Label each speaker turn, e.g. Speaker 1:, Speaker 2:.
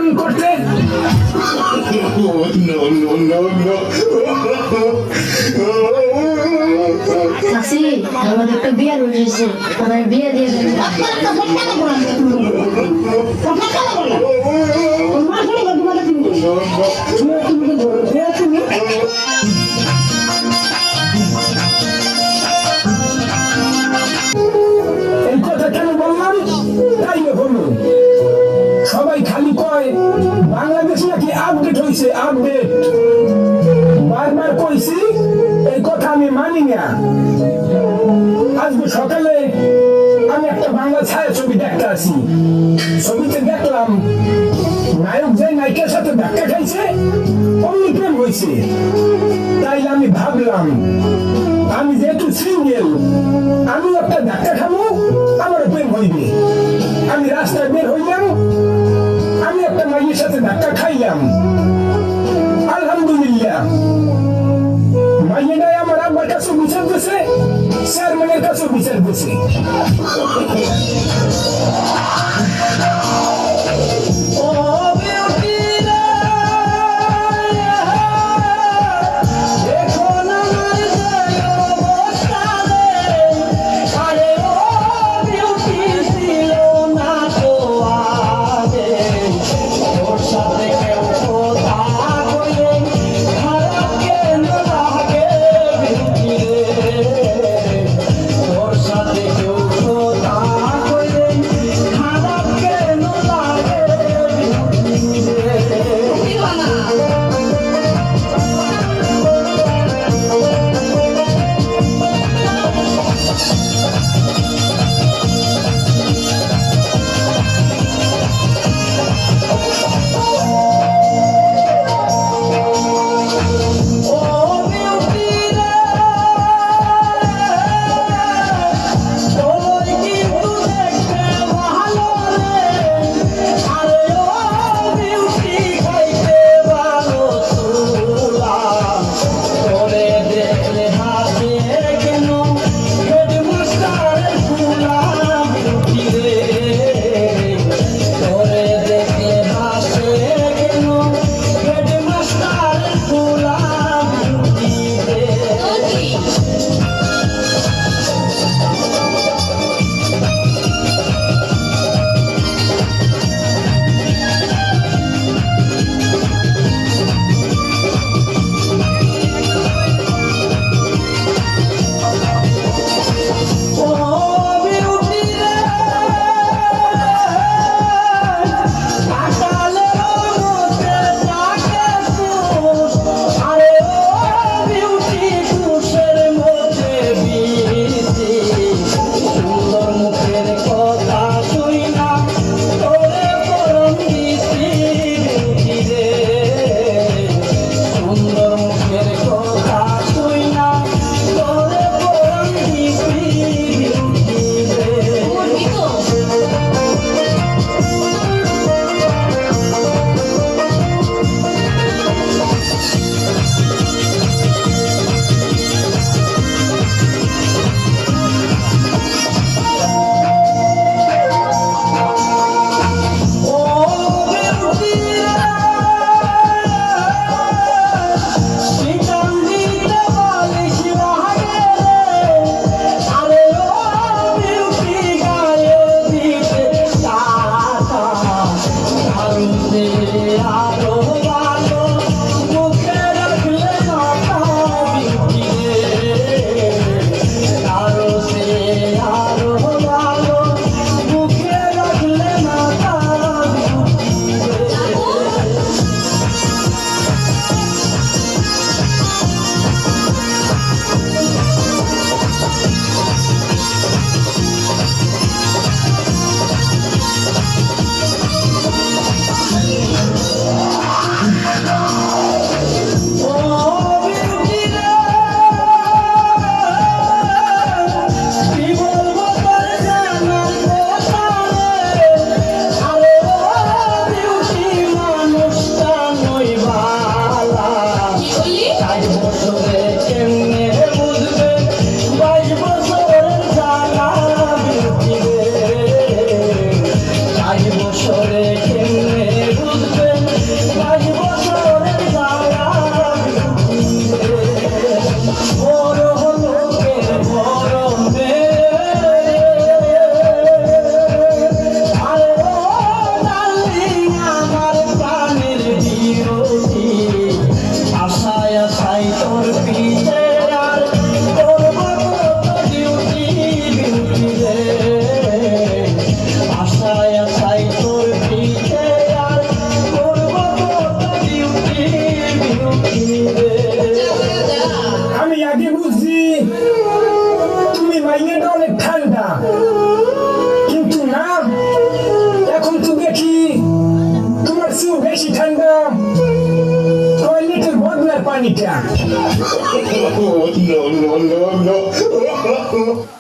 Speaker 1: পালন করতে?
Speaker 2: চাচি, আমার একটা বিয়ে রয়েছে, আমার বিয়ে দিয়ে দেবে।
Speaker 1: এই কথা কেন বললাম? তাই হলো সবাই খালি কয় বাংলাদেশ নাকি আপডেট হয়েছে, আপডেট। বারবার কইছি এই কথা আমি মানি না। আজকে সকালে আমি একটা বাংলা ছায়াছবি দেখতে আসি, ছবিতে দেখলাম নায়ক যে নায়িকার সাথে ধাক্কা খাইছে অমনি প্রেম হয়েছে। তাই আমি ভাবলাম আমি যেহেতু সিঙ্গেল, আমি একটা ধাক্কা খাবো, আমার প্রেম হইবে। আমি রাস্তায় বের হইলাম, আমি একটা মাইয়ের সাথে ধাক্কা খাইলাম। আলহামদুলিল্লাহ, মাইয়েটাই আমার আব্বার কাছে বিচার দিছে, চেয়ারম্যানের কাছে বিচার দিছে।
Speaker 3: আশায় আশায় তোর পিঠে আর করবো কত ডিউটি ডিউটি রে
Speaker 1: আমি আগে বুঝছি তুমি মাইনেটা অনেক ঠান্ডা, কিন্তু না, এখন তো দেখি তোমার চেয়েও বেশি ঠান্ডা টয়লেটের বদলার পানিটা।
Speaker 4: no, no, no, no.